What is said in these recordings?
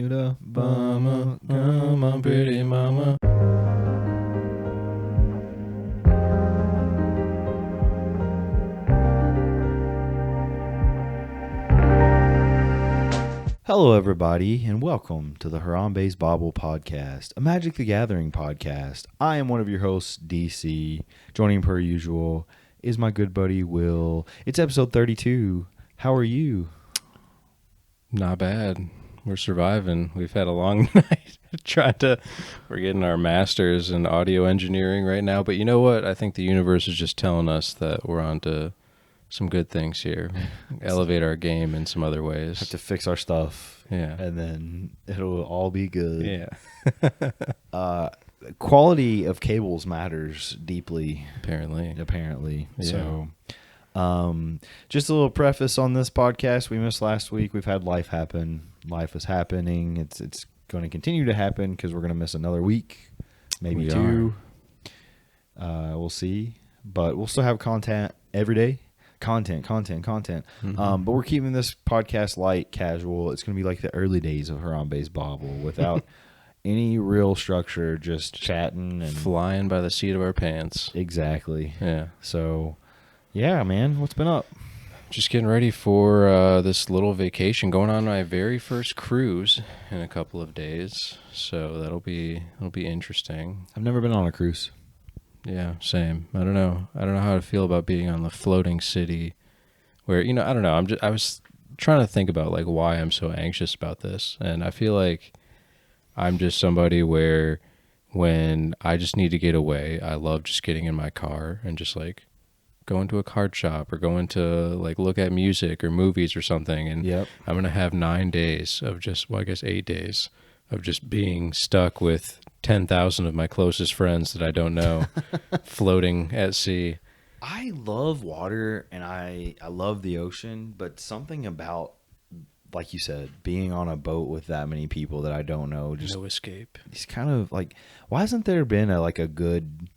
Bermuda, mama, come on, pretty mama. Hello, everybody, and welcome to the Harambe's Bauble podcast, a Magic the Gathering podcast. I am one of your hosts, DC. Joining per usual is my good buddy, Will. It's episode 32. How are you? Not bad. We're surviving. We've had a long night we're getting our masters in audio engineering right now. But you know what? I think the universe is just telling us that we're on to some good things here. Elevate our game in some other ways. Have to fix our stuff. Yeah. And then it'll all be good. Yeah. Quality of cables matters deeply. Apparently. Yeah. So, just a little preface on this podcast. We missed last week. We've had life happen. Life is happening. It's going to continue to happen because we're going to miss another week, maybe we two. We'll see. But we'll still have content every day. Content. Mm-hmm. But we're keeping this podcast light, casual. It's going to be like the early days of Harambe's Bauble without any real structure, just chatting and flying by the seat of our pants. Exactly. Yeah. So, yeah, man, what's been up? Just getting ready for this little vacation. Going on my very first cruise in a couple of days. So it'll be interesting. I've never been on a cruise. Yeah, same. I don't know how to feel about being on the floating city where, I don't know. I was trying to think about like why I'm so anxious about this. And I feel like I'm just somebody where when I just need to get away, I love just getting in my car and just like going to a card shop or going to like look at music or movies or something. And Yep. I'm going to have 9 days of just, well, I guess 8 days of just being stuck with 10,000 of my closest friends that I don't know floating at sea. I love water and I love the ocean, but something about, like you said, being on a boat with that many people that I don't know, just no escape. It's kind of like, why hasn't there been a good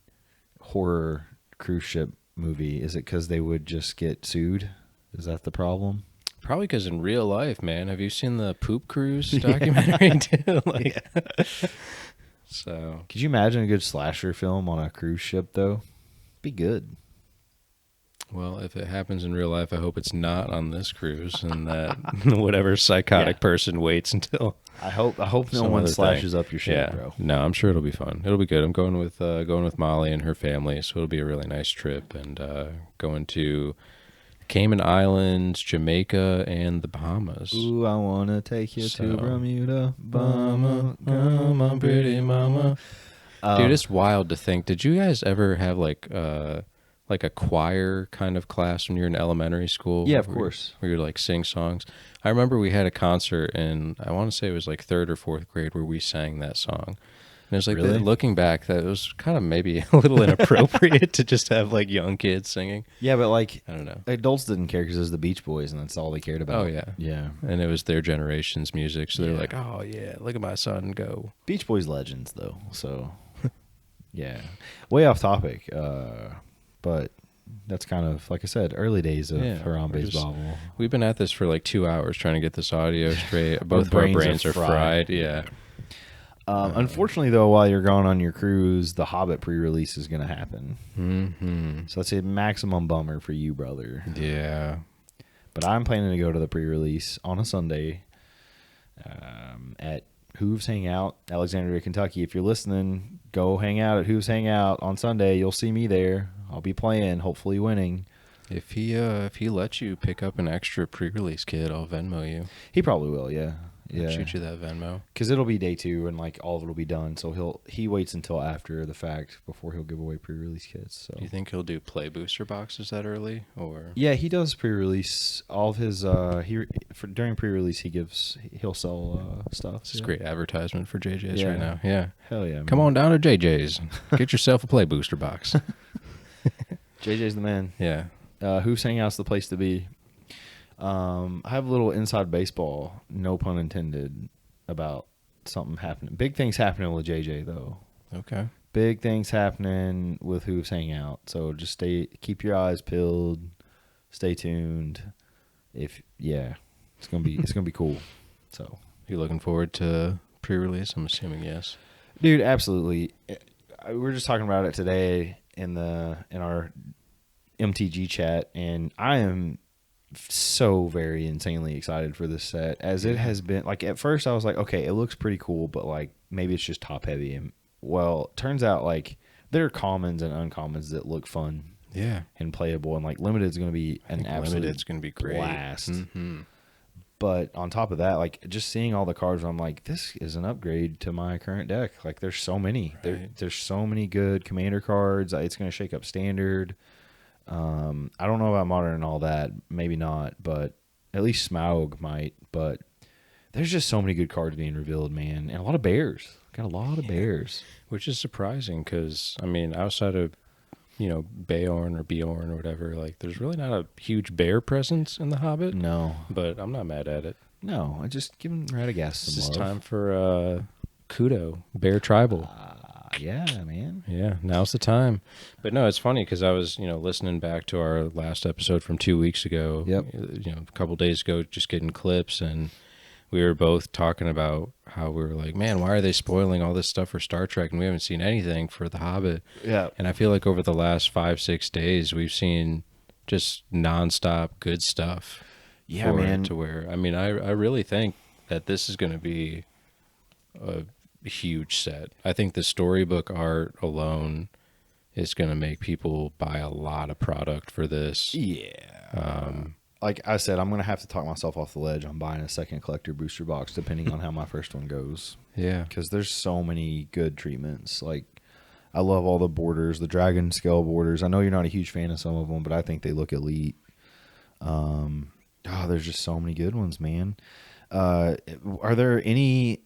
horror cruise ship movie? Is it because they would just get sued? Is that the problem? Probably because in real life, man, have you seen the Poop Cruise documentary too? So, could you imagine a good slasher film on a cruise ship though? Be good. Well, if it happens in real life, I hope it's not on this cruise, and that whatever psychotic person waits until. I hope no one slashes up your ship, bro. No, I'm sure it'll be fun. It'll be good. I'm going with Molly and her family, so it'll be a really nice trip, and going to Cayman Islands, Jamaica, and the Bahamas. Ooh, I wanna take you to Bermuda, mama, come on, pretty mama. Dude, it's wild to think. Did you guys ever have like a choir kind of class when you were in elementary school? Yeah, of course. Where you like sing songs. I remember we had a concert in, I want to say it was like 3rd or 4th grade, where we sang that song. And it was like, really? Looking back, that it was kind of maybe a little inappropriate to just have like young kids singing. Yeah, but like, I don't know. Adults didn't care because it was the Beach Boys and that's all they cared about. Oh, yeah. Yeah. And it was their generation's music. So they're Yeah. like, oh, yeah, look at my son go. Beach Boys legends, though. So, yeah. Way off topic. But that's kind of, like I said, early days of Harambe's Bauble. We've been at this for like 2 hours trying to get this audio straight. Both of our brains are fried. Yeah. Unfortunately, though, while you're gone on your cruise, the Hobbit pre-release is going to happen. Mm-hmm. So that's a maximum bummer for you, brother. Yeah. But I'm planning to go to the pre-release on a Sunday at Hooves Hangout, Alexandria, Kentucky. If you're listening, go hang out at Hooves Hangout on Sunday. You'll see me there. I'll be playing, hopefully winning. If he lets you pick up an extra pre-release kit, I'll Venmo you. He probably will, yeah. I'll shoot you that Venmo. Because it'll be day 2 and like all of it will be done. So he waits until after the fact before he'll give away pre-release kits. So do you think he'll do play booster boxes that early, or? Yeah, he does pre-release. All of his during pre-release he'll sell stuff. It's great advertisement for JJ's right now. Yeah. Hell yeah. Man. Come on down to JJ's. Get yourself a play booster box. JJ's the man. Yeah. Hooves Hangout's the place to be. I have a little inside baseball, no pun intended, about something happening. Big things happening with JJ though. Okay. Big things happening with Hooves Hangout. So just keep your eyes peeled, stay tuned. It's gonna be cool. So You looking forward to pre-release? I'm assuming yes. Dude, absolutely. We were just talking about it today in our MTG chat, and I am so very insanely excited for this set, as it has been. Like, at first I was like, okay, it looks pretty cool, but like maybe it's just top heavy. And well, turns out like there are commons and uncommons that look fun, and playable, and like limited is going to be an absolute limited's going to be great. blast. Mm-hmm. But on top of that, like just seeing all the cards, I'm like, this is an upgrade to my current deck. Like, there's so many. Right. There's so many good commander cards. It's going to shake up standard. I don't know about modern and all that. Maybe not, but at least Smaug might. But there's just so many good cards being revealed, man. And a lot of bears. Got a lot of bears. Which is surprising because, I mean, outside of, Beorn or Bjorn or whatever, like, there's really not a huge bear presence in The Hobbit. No. But I'm not mad at it. No, I just giving Radagast some This is love. time for Kudo, Bear Tribal. Yeah, man. Yeah, now's the time. But no, it's funny because I was, listening back to our last episode from 2 weeks ago. Yep. A couple days ago, just getting clips, and we were both talking about how we were like, man, why are they spoiling all this stuff for Star Trek, and we haven't seen anything for The Hobbit? Yeah. And I feel like over the last 5-6 days, we've seen just nonstop good stuff. Yeah, for it, man. to where, I mean, I really think that this is going to be a huge set. I think the storybook art alone is going to make people buy a lot of product for this. Yeah. Like I said, I'm going to have to talk myself off the ledge on buying a second collector booster box, depending on how my first one goes. Yeah. Because there's so many good treatments. Like, I love all the borders, the dragon scale borders. I know you're not a huge fan of some of them, but I think they look elite. There's just so many good ones, man. Are there any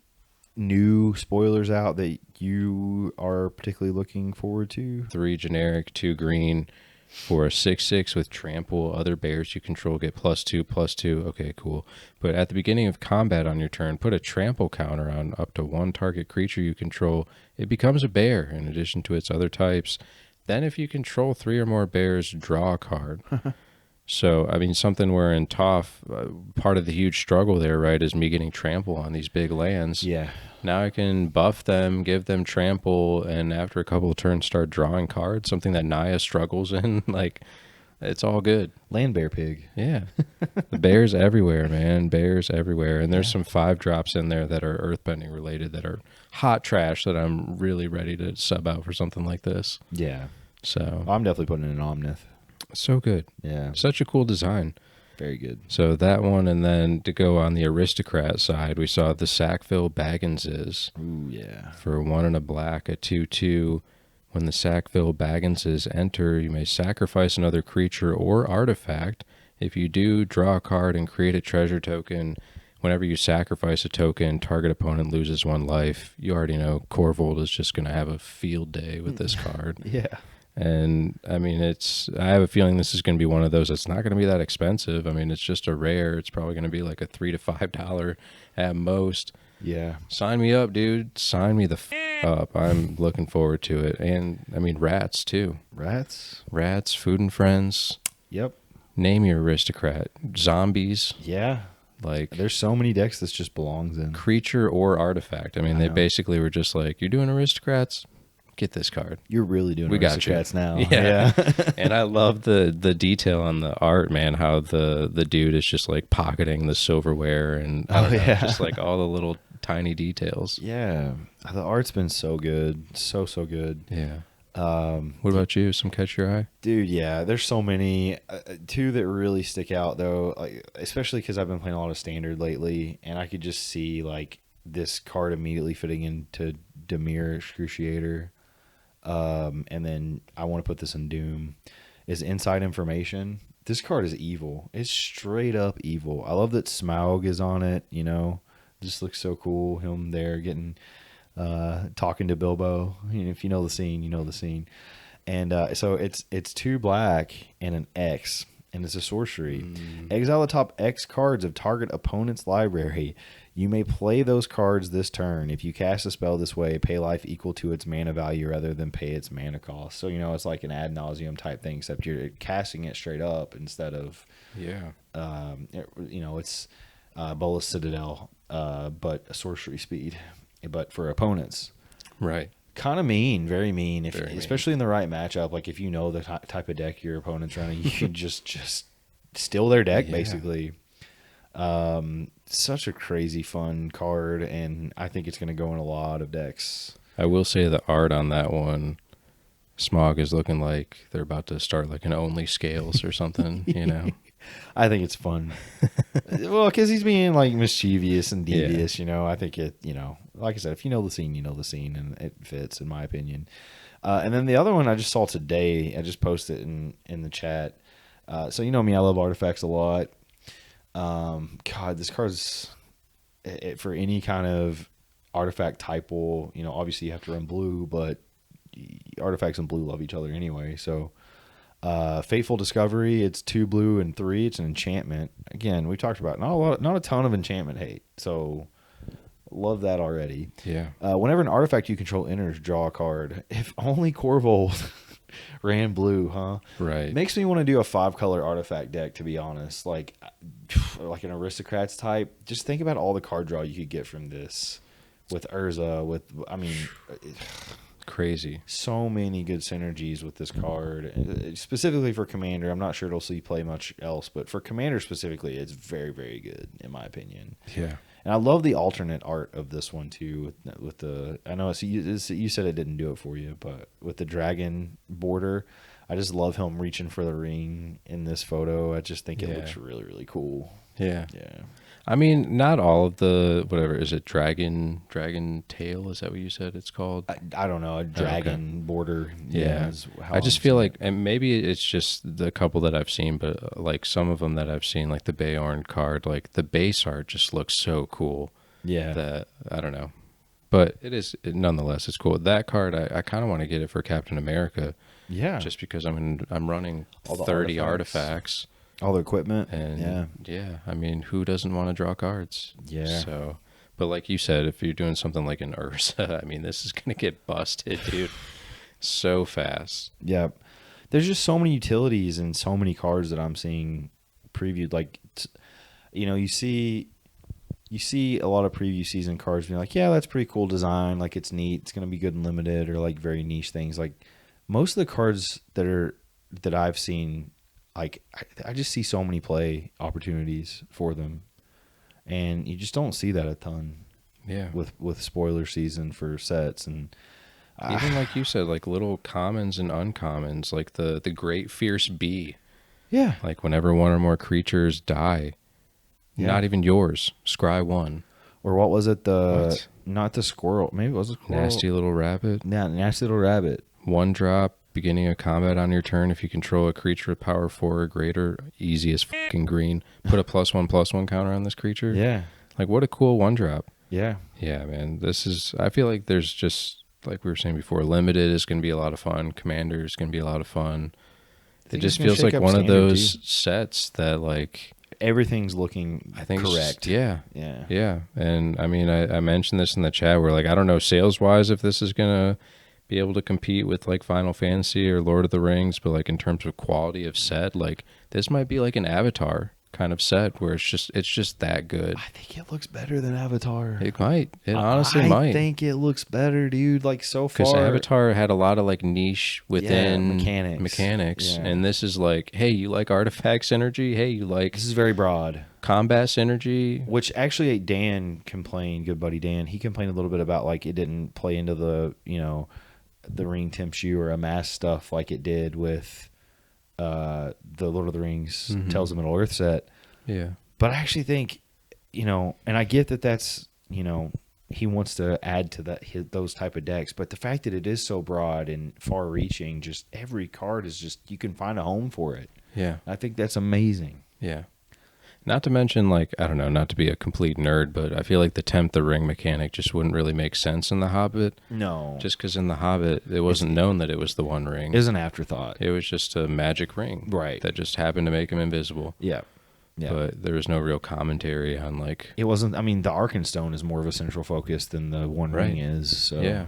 new spoilers out that you are particularly looking forward to? 3 generic, 2 green for a 6/6 with trample. Other bears you control get +2/+2. Okay, cool. But at the beginning of combat on your turn, put a trample counter on up to 1 target creature you control. It becomes a bear in addition to its other types. Then if you control 3 or more bears, draw a card. So, I mean, something where in Toph, part of the huge struggle there, right, is me getting trample on these big lands. Yeah. Now I can buff them, give them trample, and after a couple of turns start drawing cards, something that Naya struggles in. Like, it's all good. Land bear pig. Yeah. The bears everywhere, man. Bears everywhere. And there's some 5-drops in there that are earthbending related that are hot trash that I'm really ready to sub out for something like this. Yeah. So, I'm definitely putting in an Omnith. so good. Yeah. Such a cool design. Very good. So that one, and then to go on the aristocrat side, we saw the Sackville Bagginses. Ooh, yeah. For 1 and a black, a 2/2. When the Sackville Bagginses enter, you may sacrifice another creature or artifact. If you do, draw a card and create a treasure token. Whenever you sacrifice a token, target opponent loses 1 life. You already know Corvold is just going to have a field day with this card. Yeah. And I mean, I have a feeling this is going to be one of those. It's not going to be that expensive. I mean, it's just a rare. It's probably going to be like a $3 to $5 at most. Yeah. Sign me up, dude. Sign me the up. I'm looking forward to it. And I mean, rats too. Rats. Food and Friends. Yep. Name your aristocrat. Zombies. Yeah. Like, there's so many decks this just belongs in. Creature or artifact. I mean, they basically were just like, you're doing aristocrats? Get this card. You're really doing We got aristocrats you. now. Yeah. And I love the detail on the art, man, how the dude is just like pocketing the silverware and I don't know, just like all the little tiny details. Yeah. The art's been so good. So good. Yeah. What about you? Some catch your eye? Dude, yeah. There's so many. 2 that really stick out, though, like, especially because I've been playing a lot of Standard lately, and I could just see like this card immediately fitting into Dimir Excruciator. And then I want to put this in Doom, is Inside Information. This card is evil. It's straight up evil. I love that Smaug is on it, just looks so cool. Him there getting, talking to Bilbo. If you know the scene, you know the scene. And, so it's 2 black and an X, and it's a sorcery. Exile the top X cards of target opponent's library. You may play those cards this turn. If you cast a spell this way, pay life equal to its mana value rather than pay its mana cost. So, it's like an ad nauseum type thing, except you're casting it straight up instead of, it's Bolas Citadel but a sorcery speed. But for opponents, Right. kind of mean, very mean. Very mean. Especially in the right matchup, like if you know the type of deck your opponent's running, you can just steal their deck basically. Such a crazy fun card, and I think it's going to go in a lot of decks. I will say the art on that one, Smog is looking like they're about to start like an Only Scales or something, you know. I think it's fun. Well, because he's being like mischievous and devious, you know. I think it, you know, like I said, if you know the scene, you know the scene, and it fits, in my opinion. And then the other one I just saw today, I just posted in the chat. So you know me, I love artifacts a lot. God, this card's for any kind of artifact type. You know, obviously you have to run blue, but artifacts and blue love each other anyway. So, Fateful Discovery, it's 2 blue and 3. It's an enchantment. Again, we talked about not a ton of enchantment hate. So, love that already. Yeah. Whenever an artifact you control enters, draw a card. If only Corvold ran blue, huh? Right. Makes me want to do a 5-color artifact deck, to be honest. Like an Aristocrats type. Just think about all the card draw you could get from this. With Urza, crazy. So many good synergies with this card. Specifically for Commander, I'm not sure it'll see play much else, but for Commander specifically, it's very, very good, in my opinion. Yeah. And I love the alternate art of this one too. With the, I know you said it didn't do it for you, but with the dragon border, I just love him reaching for the ring in this photo. I just think it looks really, really cool. Yeah. Yeah. I mean, not all of the, whatever, is it dragon tail? Is that what you said it's called? I don't know. A dragon border. Yeah. I just feel like, and maybe it's just the couple that I've seen, but like some of them that I've seen, like the Beorn card, like the base art just looks so cool. Yeah. That, I don't know. But nonetheless, it's cool. That card, I kind of want to get it for Captain America. Yeah. Just because I'm running all the 30 artifacts. All the equipment. And yeah, I mean, who doesn't want to draw cards? Yeah. So, but like you said, if you're doing something like an Ursa, I mean, this is going to get busted, dude, so fast. Yeah. There's just so many utilities and so many cards that I'm seeing previewed. Like, you know, you see a lot of preview season cards being like, yeah, that's pretty cool design. Like, it's neat. It's going to be good and limited, or like very niche things. Like, most of the cards that I've seen, like, I just see so many play opportunities for them, and you just don't see that a ton. Yeah, with spoiler season for sets, and even like you said, like little commons and uncommons, like the Great Fierce Bee. Yeah, like whenever one or more creatures die, not even yours, scry 1. Or what was it? Not the squirrel. Maybe it was a squirrel. Nasty Little Rabbit. Yeah, Nasty Little Rabbit. 1 drop. Beginning of combat on your turn, if you control a creature with power 4 or greater, easy as fucking green, put a +1/+1 counter on this creature. Yeah. Like, what a cool 1 drop. Yeah. Yeah, man. I feel like there's just, like we were saying before, limited is going to be a lot of fun. Commander is going to be a lot of fun. It just feels like one of those sets that, like, everything's looking, I think, correct. Yeah. And I mean, I mentioned this in the chat where, like, I don't know sales wise if this is going to be able to compete with like Final Fantasy or Lord of the Rings, but like in terms of quality of set, like this might be like an Avatar kind of set where it's just that good. I think it looks better than Avatar. It might. It honestly might. I think it looks better, dude. Like so far, because Avatar had a lot of like niche within mechanics, and this is like, hey, you like artifacts synergy? Hey, you like, this is very broad combat synergy. Which actually, Dan complained. Good buddy Dan, he complained a little bit about like it didn't play into the the ring tempts you or amass stuff like it did with the Lord of the Rings Tales of Middle Earth set. Yeah. But I actually think, and I get that that's, he wants to add to those type of decks, but the fact that it is so broad and far reaching, just every card is just, you can find a home for it. Yeah. I think that's amazing. Yeah. Not to mention, like, I don't know, not to be a complete nerd, but I feel like the tempt the ring mechanic just wouldn't really make sense in The Hobbit. No. Just because in The Hobbit, it wasn't known that it was the one ring. It was an afterthought. It was just a magic ring. Right. That just happened to make him invisible. Yeah. Yeah. But there was no real commentary on, like... It wasn't... I mean, the Arkenstone is more of a central focus than the one ring is. So, yeah.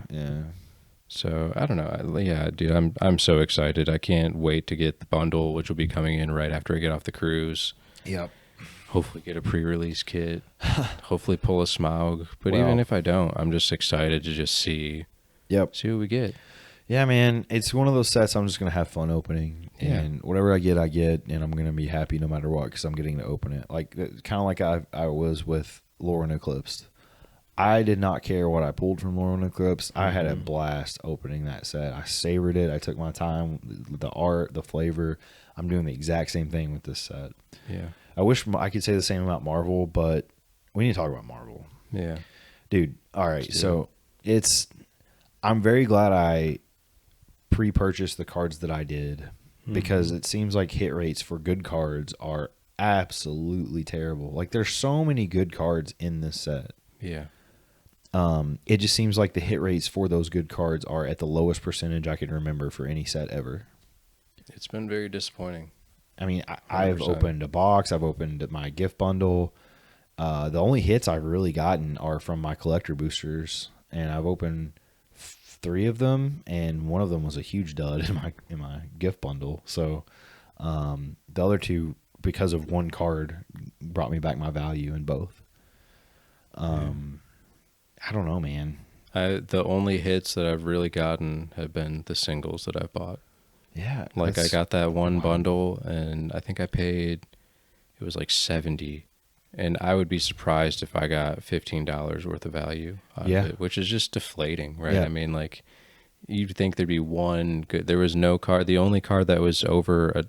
So, I don't know. Yeah, dude, I'm so excited. I can't wait to get the bundle, which will be coming in right after I get off the cruise. Yep. hopefully get a pre-release kit, hopefully pull a Smaug. But Well, even if I don't, I'm just excited to just see Yep. what we get. Yeah, man. It's one of those sets I'm just going to have fun opening. Yeah. And whatever I get, and I'm going to be happy no matter what because I'm getting to open it. Like, kind of like I was with Lauren Eclipsed. I did not care what I pulled from Lauren Eclipse. I had a blast opening that set. I savored it. I took my time. The art, the flavor. I'm doing the exact same thing with this set. Yeah. I wish I could say the same about Marvel, but we need to talk about Marvel. Yeah. Dude, all right. So I'm very glad I pre-purchased the cards that I did because it seems like hit rates for good cards are absolutely terrible. Like, there's so many good cards in this set. Yeah. It just seems like the hit rates for those good cards are at the lowest percentage I can remember for any set ever. It's been very disappointing. I mean, I've opened a box. I've opened my gift bundle. The only hits I've really gotten are from my collector boosters, and I've opened 3 of them, and one of them was a huge dud in my gift bundle. So the other 2, because of one card, brought me back my value in both. I don't know, man. The only hits that I've really gotten have been the singles that I've bought. Yeah. Like, I got that one bundle, and I think I paid, it was like $70. And I would be surprised if I got $15 worth of value out of it, which is just deflating, right? Yeah. I mean, like, you'd think there'd be one good. There was no card. The only card that was over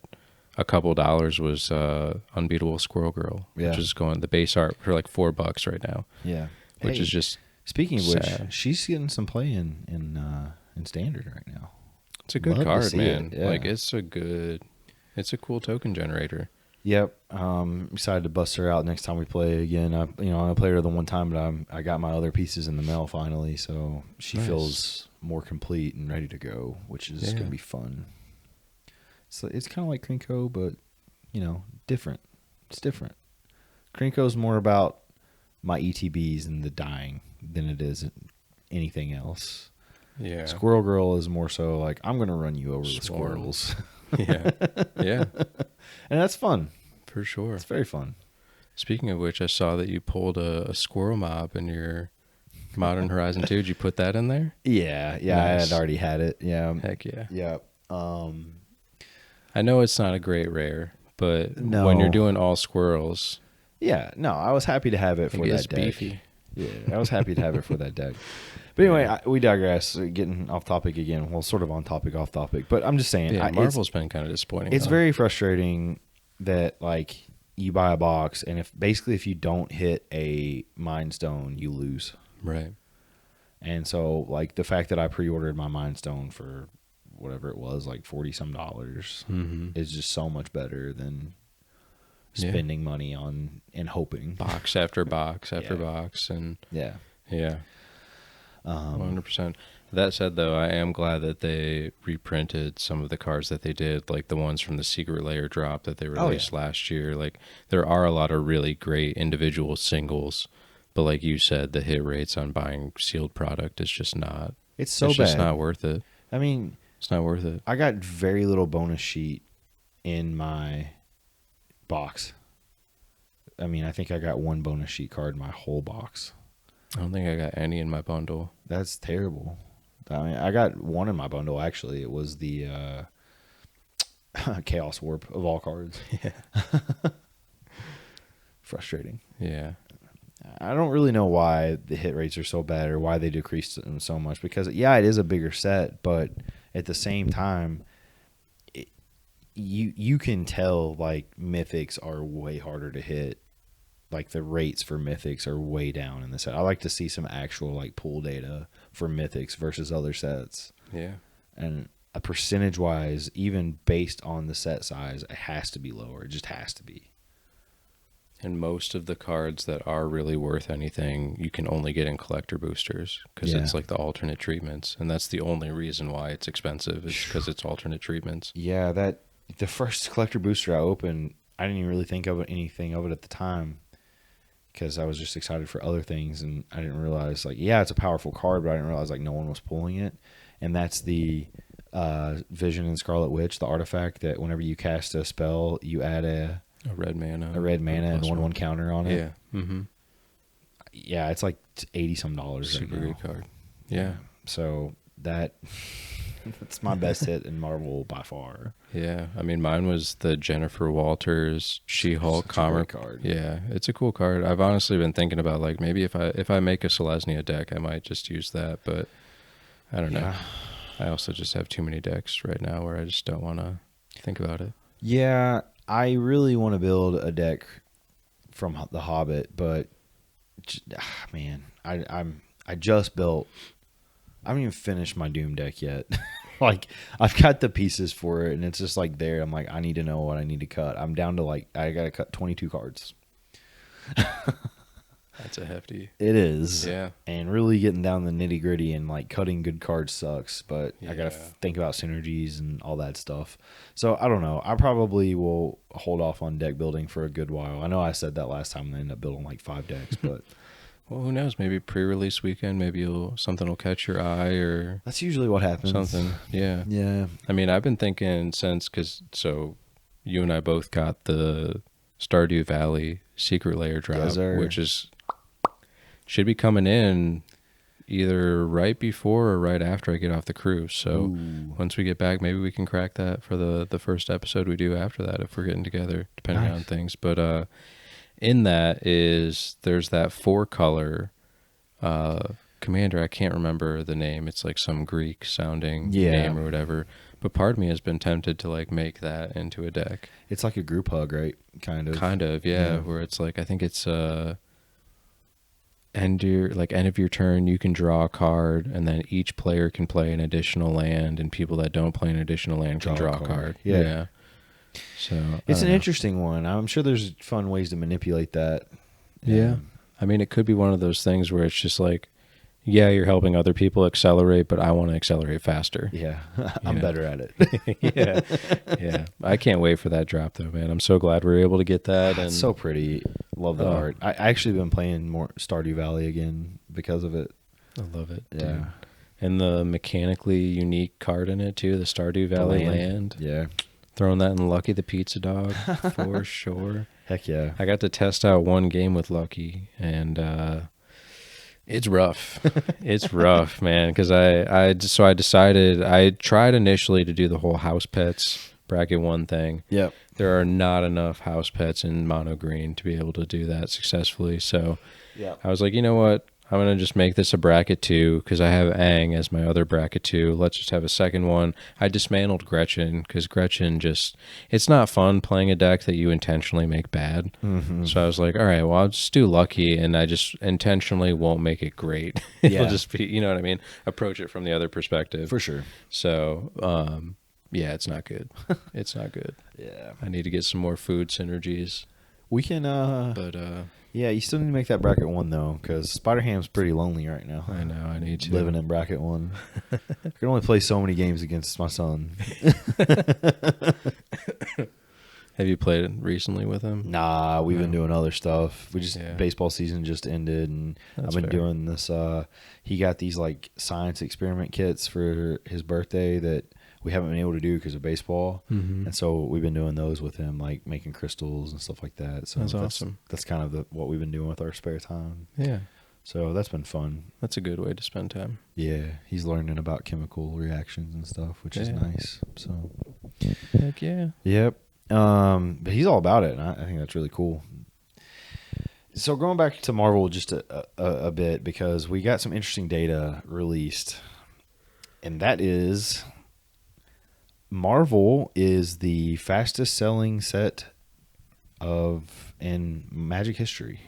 a couple dollars was Unbeatable Squirrel Girl, which is going the base art for like $4 right now. Yeah. Which is just speaking of sad. which, she's getting some play in standard right now. It's a good Love to card, see man. it, yeah. Like, it's a cool token generator. Yep. Excited to bust her out next time we play again. I played her the one time, but I got my other pieces in the mail finally, so she feels more complete and ready to go, which is going to be fun. So it's kind of like Krinko, but different. It's different. Krinko's more about my ETBs and the dying than it is anything else. Yeah. Squirrel Girl is more so like, I'm going to run you over with squirrels. Yeah. Yeah. And that's fun. For sure. It's very fun. Speaking of which, I saw that you pulled a squirrel mob in your Modern Horizon 2. Did you put that in there? Yeah. Yeah. Nice. I had already had it. Yeah. Heck yeah. Yeah. I know it's not a great rare, but No. when you're doing all squirrels, Yeah. No, I was happy to have it for it's that deck. beefy. Yeah. I was happy to have it for that deck. But anyway, we digress. Getting off topic again. Well, sort of on topic, off topic. But I'm just saying. Yeah, Marvel's been kind of disappointing. It's though. very frustrating that, like, you buy a box, and if you don't hit a Mind Stone, you lose. Right. And so, like, the fact that I pre-ordered my Mind Stone for whatever it was, like $40-some is just so much better than spending money on and hoping. Box after box after box. And Yeah. 100%. That said, though, I am glad that they reprinted some of the cards that they did, like the ones from the Secret Lair drop that they released last year. Like, there are a lot of really great individual singles, but like you said, the hit rates on buying sealed product is just not. It's so it's bad. just not worth it. I mean, It's not worth it. I got very little bonus sheet in my box. I mean, I think I got one bonus sheet card in my whole box. I don't think I got any in my bundle. That's terrible. I mean, I got one in my bundle, actually. It was the Chaos Warp of all cards. Yeah. Frustrating. Yeah. I don't really know why the hit rates are so bad or why they decreased them so much. Because, yeah, it is a bigger set, but at the same time, you can tell, like, mythics are way harder to hit. Like, the rates for mythics are way down in the set. I like to see some actual, like, pull data for mythics versus other sets. Yeah. And a percentage-wise, even based on the set size, it has to be lower. It just has to be. And most of the cards that are really worth anything, you can only get in collector boosters because it's like the alternate treatments. And that's the only reason why it's expensive is because it's alternate treatments. Yeah, the first collector booster I opened, I didn't even really think of anything of it at the time because I was just excited for other things. And I didn't realize, like, yeah, it's a powerful card, but I didn't realize, like, no one was pulling it. And that's the Vision and Scarlet Witch, the artifact that whenever you cast a spell, you add a A red mana. and 1/1 counter on it. Yeah. Mm-hmm. Yeah, it's like $80 some Super right now. good card. Yeah. So that's my best hit in Marvel by far. Yeah. I mean, mine was the Jennifer Walters She-Hulk Such a comic great card. Yeah, it's a cool card. I've honestly been thinking about like maybe if I make a Selesnya deck, I might just use that, but I don't know. Yeah. I also just have too many decks right now where I just don't want to think about it. Yeah, I really want to build a deck from the Hobbit, but man, I just built. I haven't even finished my Doom deck yet. Like, I've got the pieces for it, and it's just like there. I'm like, I need to know what I need to cut. I'm down to like, I got to cut 22 cards. That's a hefty. It is. Yeah. And really getting down the nitty gritty and like cutting good cards sucks, but I got to think about synergies and all that stuff. So I don't know. I probably will hold off on deck building for a good while. I know I said that last time and I ended up building like 5 decks, but. Well, who knows? Maybe pre-release weekend, maybe something will catch your eye or that's usually what happens. something. Yeah. Yeah. I mean, I've been thinking so you and I both got the Stardew Valley Secret Lair drop, which should be coming in either right before or right after I get off the cruise. So once we get back, maybe we can crack that for the first episode we do after that if we're getting together, depending on things. But in that there's that 4-color commander. I can't remember the name. It's like some Greek sounding name or whatever. But part of me has been tempted to like make that into a deck. It's like a group hug, right? Kind of, yeah. Where it's like, I think it's end of your turn, you can draw a card, and then each player can play an additional land, and people that don't play an additional land can draw a card. Yeah. So it's an interesting one. I'm sure there's fun ways to manipulate that. Yeah. I mean, it could be one of those things where it's just like, yeah, you're helping other people accelerate, but I want to accelerate faster. Yeah. I'm better at it. Yeah. I can't wait for that drop though, man. I'm so glad we were able to get that. It's so pretty. Love the art. I actually been playing more Stardew Valley again because of it. I love it. Yeah. Dude. And the mechanically unique card in it too, the Stardew Valley land. Yeah. Throwing that in Lucky the Pizza Dog for sure. Heck yeah. I got to test out one game with Lucky, and it's rough. It's rough, man, because I decided, I tried initially to do the whole house pets bracket 1 thing. Yep. There are not enough house pets in mono green to be able to do that successfully. So I was like, you know what? I'm going to just make this a bracket 2 because I have Aang as my other bracket 2. Let's just have a second one. I dismantled Gretchen because Gretchen it's not fun playing a deck that you intentionally make bad. Mm-hmm. So I was like, all right, well, I'll just do Lucky, and I just intentionally won't make it great. It'll just be, you know what I mean? Approach it from the other perspective. For sure. So, yeah, it's not good. It's not good. Yeah. I need to get some more food synergies. We can, yeah, you still need to make that bracket 1 though, because Spider Ham's pretty lonely right now. I know, I need to. Living in bracket 1. I can only play so many games against my son. Have you played it recently with him? Nah, we've been doing other stuff. Baseball season just ended, and I've been doing this. He got these like science experiment kits for his birthday that we haven't been able to do because of baseball. Mm-hmm. And so we've been doing those with him, like making crystals and stuff like that. So that's awesome. That's kind of what we've been doing with our spare time. Yeah. So that's been fun. That's a good way to spend time. Yeah. He's learning about chemical reactions and stuff, which is nice. So heck yeah. Yep. But he's all about it, and I think that's really cool. So going back to Marvel just a bit, because we got some interesting data released, and that is Marvel is the fastest selling set in Magic history.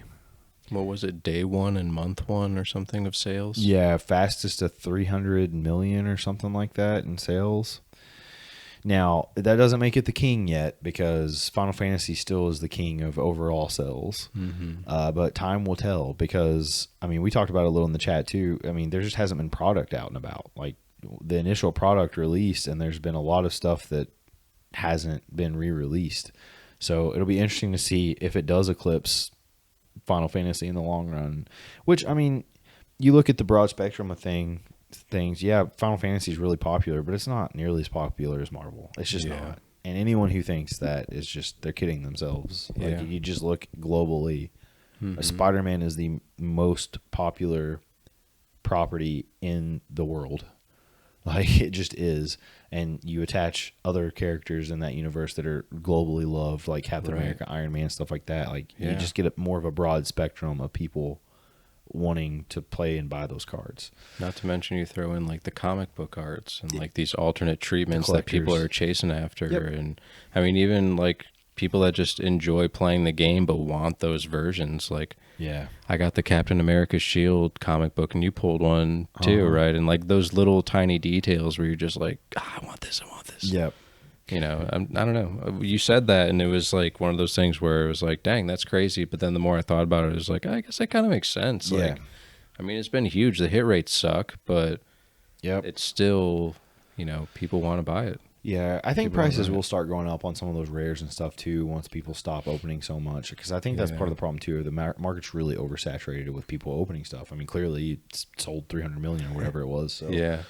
What was it, day 1 and month 1 or something of sales? Yeah, fastest to 300 million or something like that in sales. Now, that doesn't make it the king yet, because Final Fantasy still is the king of overall sales. Mm-hmm. But time will tell, because, I mean, we talked about it a little in the chat too. I mean, there just hasn't been product out and about. Like, the initial product released, and there's been a lot of stuff that hasn't been re-released. So it'll be interesting to see if it does eclipse Final Fantasy in the long run. Which, I mean, you look at the broad spectrum of things. Yeah, Final Fantasy is really popular, but it's not nearly as popular as Marvel. It's just not. And anyone who thinks that is just, they're kidding themselves. Like, Yeah. you just look globally. Mm-hmm. Spider-Man is the most popular property in the world. Like, it just is. And you attach other characters in that universe that are globally loved, like Captain America, Iron Man, stuff like that. Like, you just get more of a broad spectrum of people wanting to play and buy those cards. Not to mention you throw in like the comic book arts and like these alternate treatments that people are chasing after. And I mean, even like people that just enjoy playing the game but want those versions. Like, I got the Captain America Shield comic book, and you pulled one too, right? And like those little tiny details where you're just like, I want this. Yep. You know, I don't know. You said that, and it was like one of those things where it was like, dang, that's crazy. But then the more I thought about it, it was like, I guess that kind of makes sense. Like, I mean, it's been huge. The hit rates suck, but it's still, you know, people want to buy it. Yeah, I think prices will start going up on some of those rares and stuff too once people stop opening so much. Because I think that's part of the problem too. The market's really oversaturated with people opening stuff. I mean, clearly it's sold 300 million or whatever it was. So. Yeah.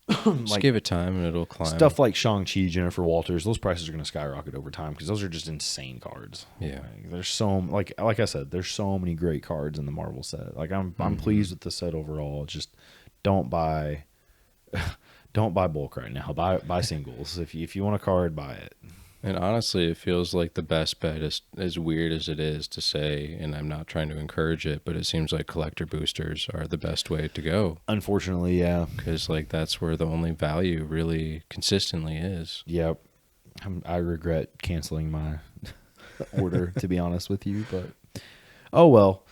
Just like, give it time and it'll climb. Stuff like Shang-Chi, Jennifer Walters, those prices are going to skyrocket over time because those are just insane cards. Yeah. Like, there's so, like I said, there's so many great cards in the Marvel set. Like, I'm pleased with the set overall. Just don't buy bulk right now. Buy singles. If you want a card, buy it. And honestly, it feels like the best bet is, as weird as it is to say, and I'm not trying to encourage it, but it seems like collector boosters are the best way to go. Unfortunately, yeah. Because like that's where the only value really consistently is. Yep. I regret canceling my order, to be honest with you, but oh well.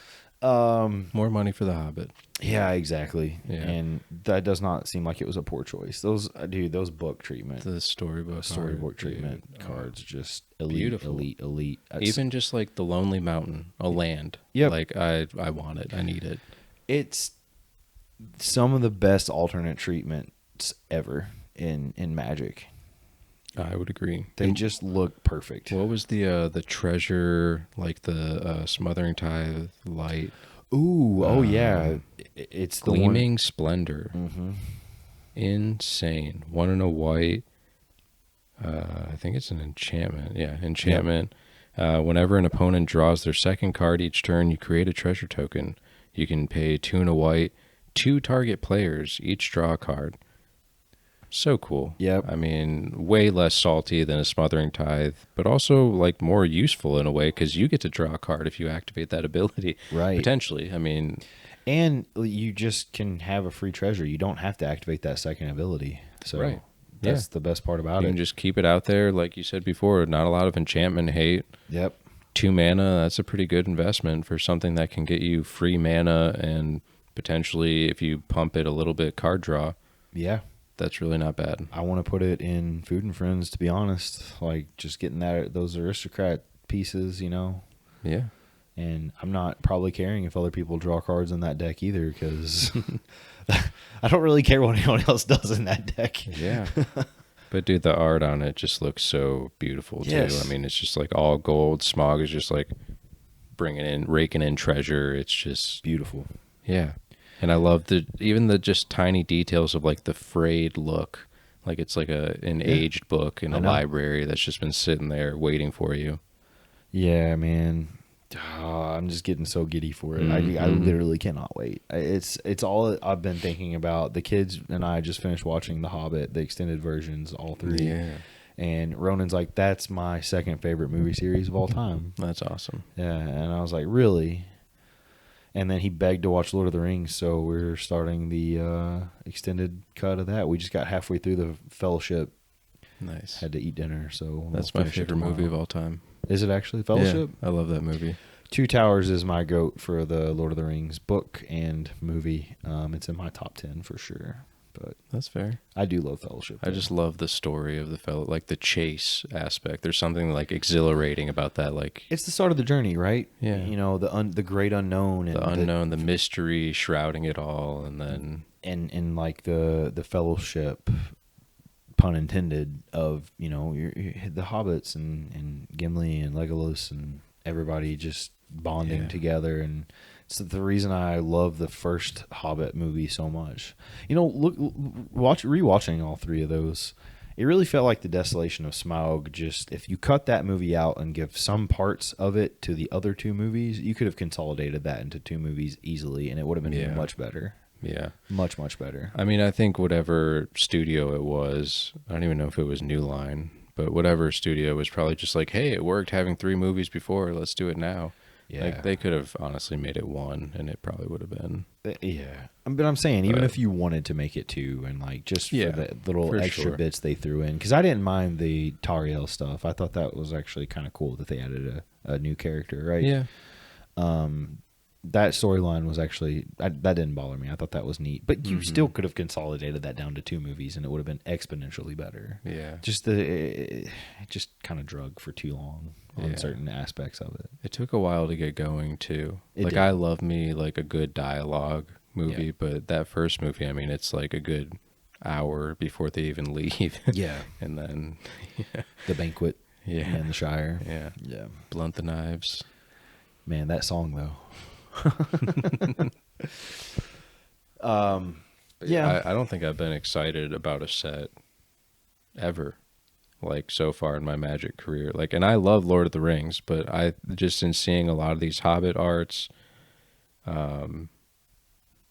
More money for the Hobbit. Yeah, exactly. Yeah. And that does not seem like it was a poor choice. Those book treatment, the storybook treatment cards, just elite, beautiful. elite. Even just like the Lonely Mountain, a land. Yep. Like I want it. I need it. It's some of the best alternate treatments ever in Magic. I would agree. They just look perfect. What was the treasure, like the Smothering Tithe light? Ooh, oh yeah. It's the Gleaming Splendor. Mm-hmm. Insane. 1 in a white. I think it's an enchantment. Yeah, enchantment. Yep. Whenever an opponent draws their second card each turn, you create a treasure token. You can pay 2 in a white. 2 target players each draw a card. So cool. Yep. I mean, way less salty than a Smothering Tithe, but also like more useful in a way because you get to draw a card if you activate that ability. Right. Potentially. I mean, and you just can have a free treasure. You don't have to activate that second ability. So that's the best part about it. You can just keep it out there, like you said before. Not a lot of enchantment hate. Yep. 2 mana. That's a pretty good investment for something that can get you free mana and potentially, if you pump it a little bit, card draw. Yeah. That's really not bad. I want to put it in Food and Friends, to be honest. Like, just getting those aristocrat pieces, you know. Yeah. And I'm not probably caring if other people draw cards in that deck either, because I don't really care what anyone else does in that deck. Yeah. But, dude, the art on it just looks so beautiful, too. Yes. I mean, it's just like all gold. Smog is just like raking in treasure. It's just beautiful. Yeah. And I love even the just tiny details of like the frayed look. Like it's like an aged book in a library that's just been sitting there waiting for you. Yeah, man. Oh, I'm just getting so giddy for it. Mm-hmm. I literally cannot wait. It's all I've been thinking about. The kids and I just finished watching The Hobbit, the extended versions, all 3. Yeah. And Ronan's like, that's my second favorite movie series of all time. That's awesome. Yeah, and I was like, really? And then he begged to watch Lord of the Rings, so we're starting the extended cut of that. We just got halfway through the Fellowship. Nice. Had to eat dinner, so that's my favorite movie of all time. Is it actually Fellowship? Yeah, I love that movie. Two Towers is my goat for the Lord of the Rings book and movie. It's in my top 10 for sure. But that's fair. I do love Fellowship. I just love the story of the like the chase aspect. There's something like exhilarating about that. Like it's the start of the journey, right? Yeah. You know, the great unknown and the mystery shrouding it all, and then and like the fellowship, pun intended, of, you know, the Hobbits and Gimli and Legolas and everybody just bonding together. And it's the reason I love the first Hobbit movie so much. You know, rewatching all 3 of those, it really felt like the Desolation of Smaug. Just if you cut that movie out and give some parts of it to the other two movies, you could have consolidated that into two movies easily, and it would have been much better. Yeah. Much, much better. I mean, I think whatever studio it was, I don't even know if it was New Line, but whatever studio was probably just like, hey, it worked having 3 movies before, let's do it now. Yeah. Like, they could have honestly made it 1, and it probably would have been. Yeah. But I'm saying, even if you wanted to make it 2, and like just for the little extra bits they threw in, because I didn't mind the Tariel stuff. I thought that was actually kind of cool that they added a new character, right? Yeah. That storyline was actually, that didn't bother me. I thought that was neat. But you still could have consolidated that down to 2 movies, and it would have been exponentially better. Yeah. Just it just kind of drug for too long on certain aspects of it. It took a while to get going, too. It did. I love me, like, a good dialogue movie, but that first movie, I mean, it's like a good hour before they even leave. Yeah. And then... The banquet. Yeah. And the Shire. Yeah. Yeah. Blunt the knives. Man, that song, though. Yeah, I don't think I've been excited about a set ever, like so far in my Magic career. Like, and I love Lord of the Rings, but I just in seeing a lot of these Hobbit arts, and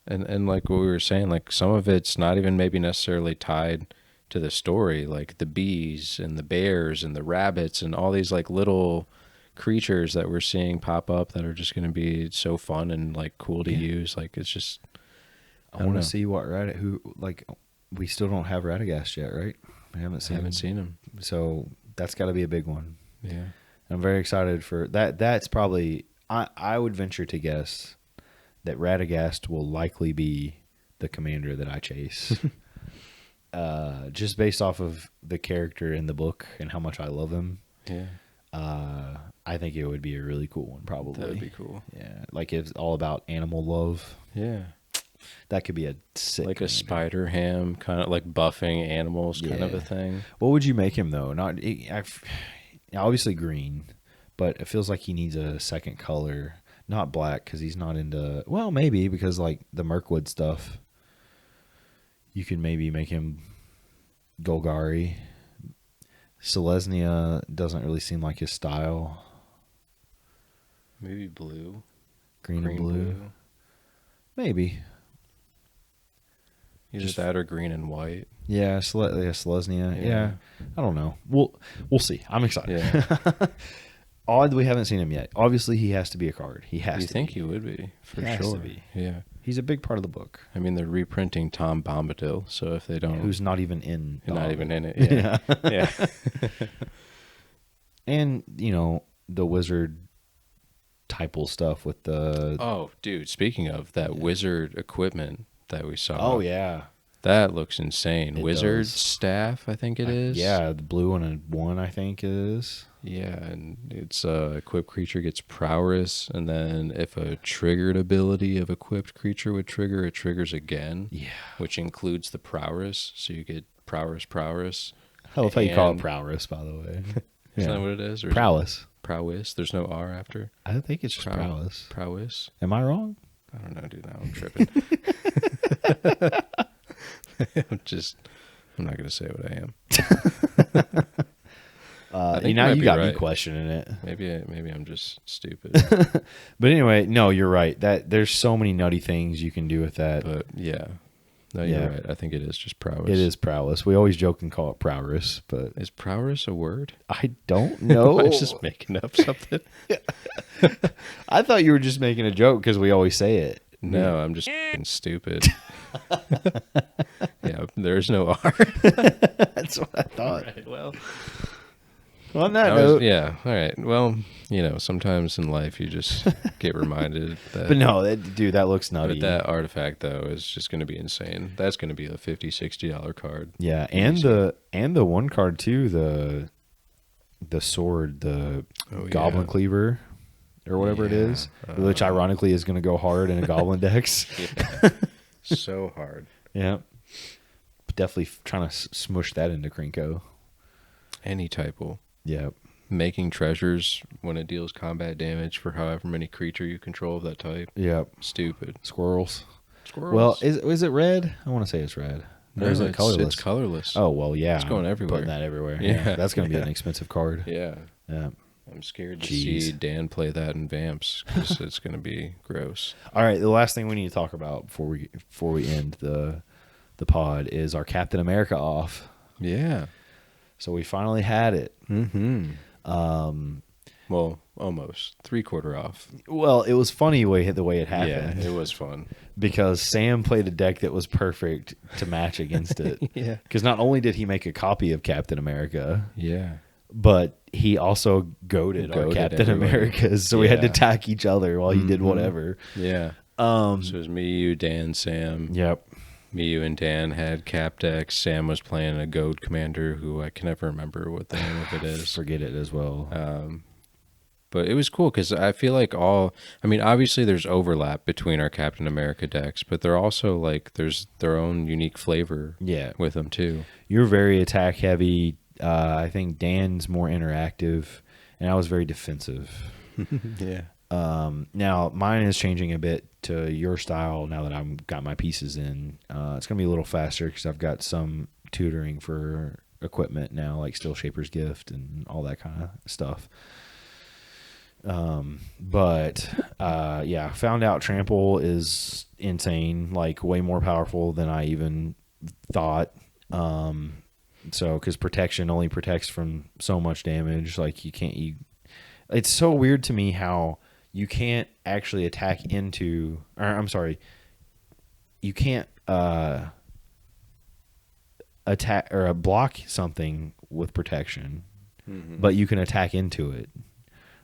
like what we were saying, like some of it's not even maybe necessarily tied to the story, like the bees and the bears and the rabbits and all these like little creatures that we're seeing pop up that are just going to be so fun and like cool to use. Like, it's just, I want to see what we still don't have Radagast yet, right? I haven't seen him. So that's got to be a big one. Yeah. I'm very excited for that. That's probably, I would venture to guess that Radagast will likely be the commander that I chase. Just based off of the character in the book and how much I love him. Yeah. I think it would be a really cool one, probably. That would be cool. Yeah, like it's all about animal love. Yeah. That could be a sick like a commander. spider ham, kind of like buffing animals kind of a thing. What would you make him, though? Obviously green, but it feels like he needs a second color. Not black, because he's not into... Well, maybe, because like the Mirkwood stuff, you could maybe make him Golgari. Selesnya doesn't really seem like his style. Maybe blue. Green and blue. Maybe. Either that or green and white. Yeah, Selesnya. Yeah. I don't know. We'll see. I'm excited. Yeah. Odd we haven't seen him yet. Obviously, he has to be a card. He has to be. You think he would be, for sure. He has to be. Yeah. He's a big part of the book. I mean, they're reprinting Tom Bombadil, so if they don't... Who's not even in... Not even in it, yeah. Yeah. And, the wizard typal stuff with the... Oh, dude, speaking of that wizard equipment that we saw. Oh, yeah. That looks insane. Wizard does. Staff, I think it is. Yeah, the blue one I think it is. Yeah, and it's equipped creature gets prowess, and then if a triggered ability of equipped creature would trigger, it triggers again. Yeah. Which includes the prowess, so you get prowess. I love how you call it prowess, by the way. Is that what it is? Or prowess. Prowess. There's no R after. I think it's just prowess. Prowess. Am I wrong? I don't know, dude. Now I'm tripping. I'm not going to say what I am. You got me questioning it. Maybe I'm just stupid. But anyway, no, you're right. That there's so many nutty things you can do with that. But yeah. No, you're right. I think it is just prowess. It is prowess. We always joke and call it prowess, but is prowess a word? I don't know. I was just making up something. I thought you were just making a joke because we always say it. No, I'm just stupid. Yeah, there's no R. That's what I thought. Right, well, on that note. Yeah, all right. Well, sometimes in life you just get reminded that. But no, that looks nutty. But that artifact, though, is just going to be insane. That's going to be a $50, $60 card. Yeah, and the one card, too, the sword, the Goblin Cleaver. Or whatever it is, which ironically is going to go hard in a goblin dex. Yeah. So hard. Yeah. Definitely trying to smush that into Krinko. Any typo. Yeah. Making treasures when it deals combat damage for however many creature you control of that type. Yep. Stupid. Squirrels. Well, is it red? I want to say it's red. Or is it colorless? It's colorless. Oh, well, yeah. It's going everywhere. Putting that everywhere. Yeah. That's going to be an expensive card. Yeah. Yeah. I'm scared to Jeez. see Dan play that in Vamps because it's going to be gross. All right, the last thing we need to talk about before we end the pod is our Captain America off. Yeah. So we finally had it. Mm-hmm. Well, almost 3/4 off. Well, it was funny the way it happened. Yeah, it was fun. Because Sam played a deck that was perfect to match against it. Yeah. Because not only did he make a copy of Captain America, Yeah. but he also goaded our Captain everybody. Americas. So we had to Yeah. attack each other while he did whatever. Yeah. So it was me, you, Dan, Sam. Yep. Me, you, and Dan had Cap decks. Sam was playing a Goad Commander who I can never remember what the name of it is. Forget it as well. But it was cool because I feel like obviously there's overlap between our Captain America decks, but they're also like there's their own unique flavor with them too. You're very attack heavy. I think Dan's more interactive, and I was very defensive. Yeah. Now mine is changing a bit to your style now that I've got my pieces in. It's going to be a little faster because I've got some tutoring for equipment now, like Steel Shaper's Gift and all that kind of stuff. Found out Trample is insane, like way more powerful than I even thought. Because protection only protects from so much damage, like it's so weird to me how you can't actually attack into, or I'm sorry, you can't attack or block something with protection, but you can attack into it.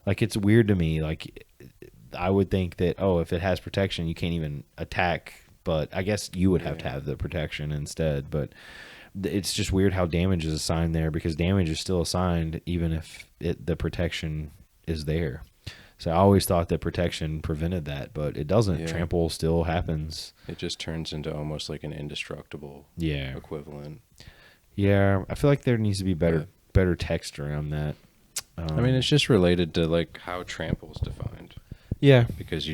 Like, it's weird to me. Like, I would think that, if it has protection, you can't even attack, but I guess you would have to have the protection instead. But it's just weird how damage is assigned there, because damage is still assigned even if the protection is there. So I always thought that protection prevented that, but it doesn't. Yeah. Trample still happens. It just turns into almost like an indestructible equivalent. Yeah, I feel like there needs to be better text around that. It's just related to like how trample is defined. Yeah. Because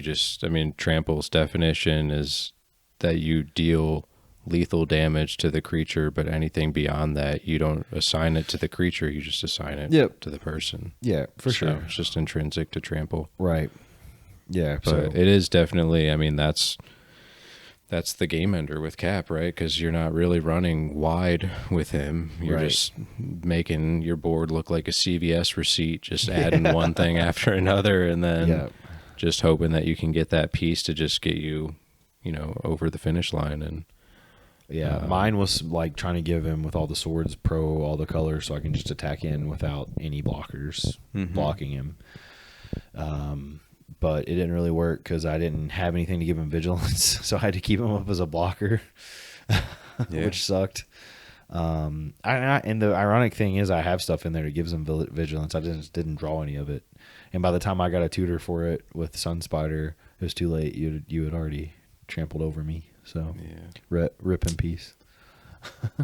trample's definition is that you deal lethal damage to the creature, but anything beyond that, you don't assign it to the creature, you just assign it to the person. Yeah, for sure. It's just intrinsic to trample. Right. Yeah. But it is definitely, that's the game ender with Cap, right? Because you're not really running wide with him. You're just making your board look like a CVS receipt, just adding one thing after another, and then just hoping that you can get that piece to just get you, over the finish line. And mine was like trying to give him with all the swords all the colors, so I can just attack in without any blockers blocking him. But it didn't really work because I didn't have anything to give him vigilance, so I had to keep him up as a blocker, which sucked. And the ironic thing is I have stuff in there that gives him vigilance. I just didn't draw any of it. And by the time I got a tutor for it with Sunspider, it was too late. You had already trampled over me. So rip in peace.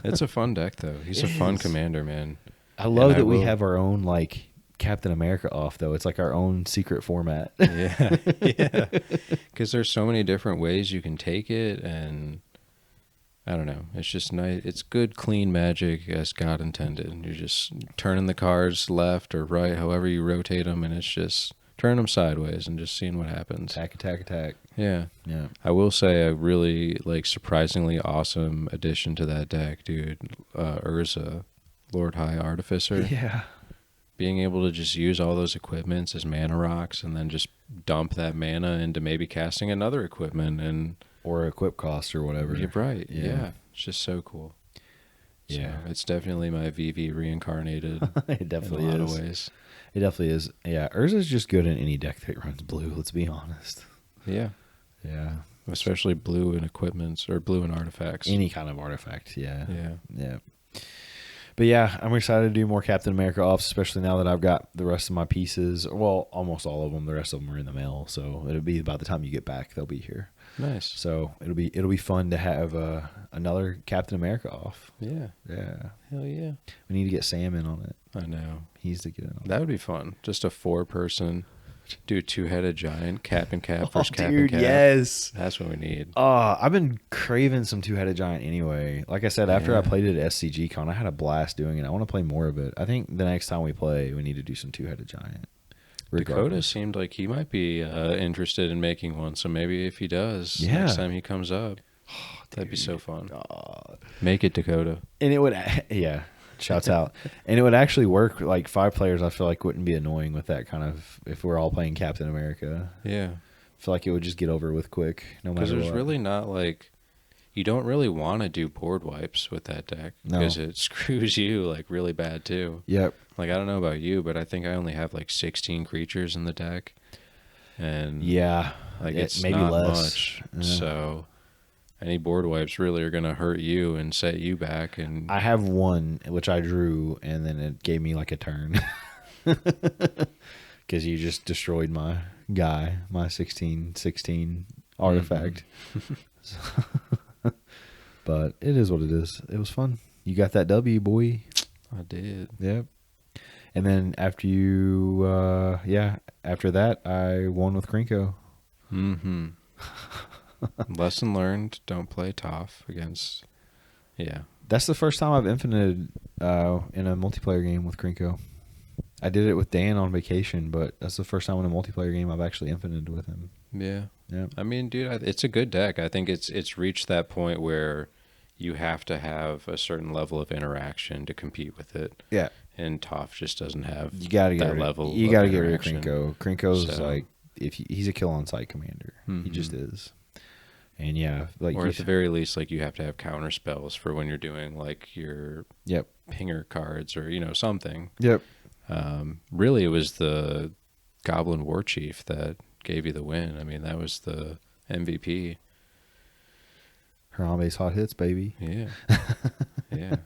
It's a fun deck, though. He's a fun commander, man. I love that we have our own, like, Captain America off, though. It's like our own secret format. Yeah. Because there's so many different ways you can take it, and I don't know. It's just nice. It's good, clean Magic as God intended. You're just turning the cards left or right, however you rotate them, and it's just turn them sideways and just seeing what happens. Attack. Yeah. Yeah. I will say a really, surprisingly awesome addition to that deck, dude. Urza, Lord High Artificer. Yeah. Being able to just use all those equipments as mana rocks and then just dump that mana into maybe casting another equipment or equip cost or whatever. You're right. Yeah. It's just so cool. Yeah. So it's definitely my VV reincarnated. It definitely in a lot is. of ways. It definitely is. Yeah. Urza's just good in any deck that runs blue, let's be honest. Yeah. Yeah. Especially blue in equipments or blue in artifacts. Any kind of artifact. Yeah. Yeah. But yeah, I'm excited to do more Captain America offs, especially now that I've got the rest of my pieces. Well, almost all of them. The rest of them are in the mail, so it'll be by the time you get back, they'll be here. Nice. So it'll be fun to have another Captain America off. Yeah. Yeah. Hell yeah. We need to get Sam in on it. I know. He needs to get in on it. That would be fun. Just a 4-person Dude, two-headed giant, cap and cap Oh, versus cap and dude, cap. yes. That's what we need. I've been craving some two-headed giant anyway. Like I said, after I Yeah. played it at SCG Con, I had a blast doing it. I want to play more of it. I think the next time we play, we need to do some two-headed giant. Dakota Regardless. seemed like he might be interested in making one, so maybe if he does, Yeah. next time he comes up, that'd be so Dude. fun. Oh. Make it, Dakota. And it would, yeah, shouts out. And it would actually work. Like 5 players, I feel like wouldn't be annoying with that kind of, if we're all playing Captain America. Yeah. I feel like it would just get over with quick, no matter Because there's what. really not like, you don't really want to do board wipes with that deck No. because it screws you like really bad too. Yep. Like, I don't know about you, but I think I only have like 16 creatures in the deck. And Yeah. like Yeah, it's maybe not less. much. Yeah. So any board wipes really are going to hurt you and set you back. And I have one, which I drew, and then it gave me like a turn. Because you just destroyed my guy, my 16/16 artifact. But it is what it is. It was fun. You got that W, boy. I did. Yep. And then after you, after that, I won with Krinko. Mm-hmm. Lesson learned, don't play tough against, yeah. That's the first time I've infinited in a multiplayer game with Krinko. I did it with Dan on vacation, but that's the first time in a multiplayer game I've actually infinited with him. Yeah. Yeah. I mean, dude, it's a good deck. I think it's reached that point where you have to have a certain level of interaction to compete with it. Yeah. And Toph just doesn't have You gotta get that rid level. You of gotta get rid of interaction. Krinko. Krinko's So- like he's a kill on sight commander. He just is. And yeah, like Or at the very least, like you have to have counter spells for when you're doing like your Yep. pinger cards or something. Yep. Really, it was the Goblin War Chief that gave you the win. I mean, that was the MVP. Harambe's hot hits, baby. Yeah, yeah.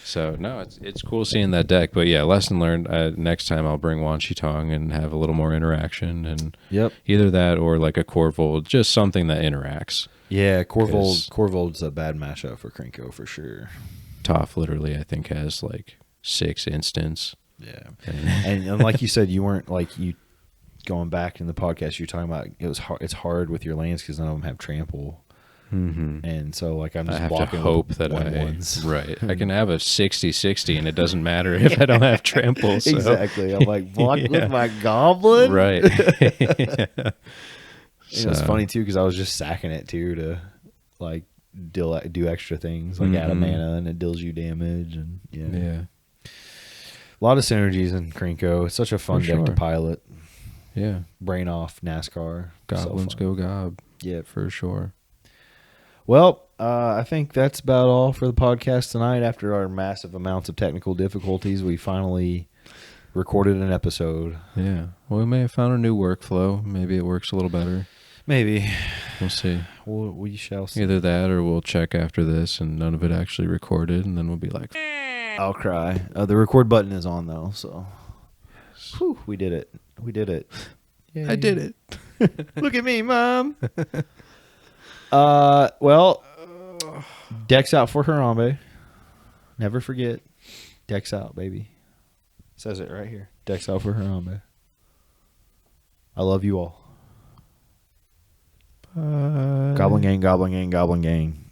So no, it's cool seeing that deck. But yeah, lesson learned. Next time I'll bring Wan Shi Tong and have a little more interaction, and Yep. either that or like a Corvold, just something that interacts. Yeah, Because- Corvold's a bad matchup for Krinko for sure. Toph literally, I think, has like 6 instants. Yeah. And And like you said, you weren't like you going back in the podcast. You're talking about it was hard. It's hard with your lands because none of them have trample, and so like I'm I just have to blocking hope with that ones. right. I can have a 60-60 and it doesn't matter if I don't have trample. So. Exactly. I'm like block Yeah. with my goblin. Right. And it was So- funny too because I was just sacking it too to like do extra things like add a mana and it deals you damage and Yeah. a lot of synergies in Krinko. It's such a fun For deck to sure. pilot. Yeah. Brain off NASCAR. Goblins So fun. go gob. Yeah. For sure. Well, I think that's about all for the podcast tonight. After our massive amounts of technical difficulties, we finally recorded an episode. Yeah. Well, we may have found a new workflow. Maybe it works a little better. Maybe. We'll see. We shall see. Either that or we'll check after this and none of it actually recorded, and then we'll be like, I'll cry. The record button is on, though, so. Whew, we did it. We did it. I did it. Look at me, Mom. Well, decks out for Harambe. Never forget. Decks out, baby. Says it right here. Decks out for Harambe. I love you all. Goblin gang, goblin gang, goblin gang.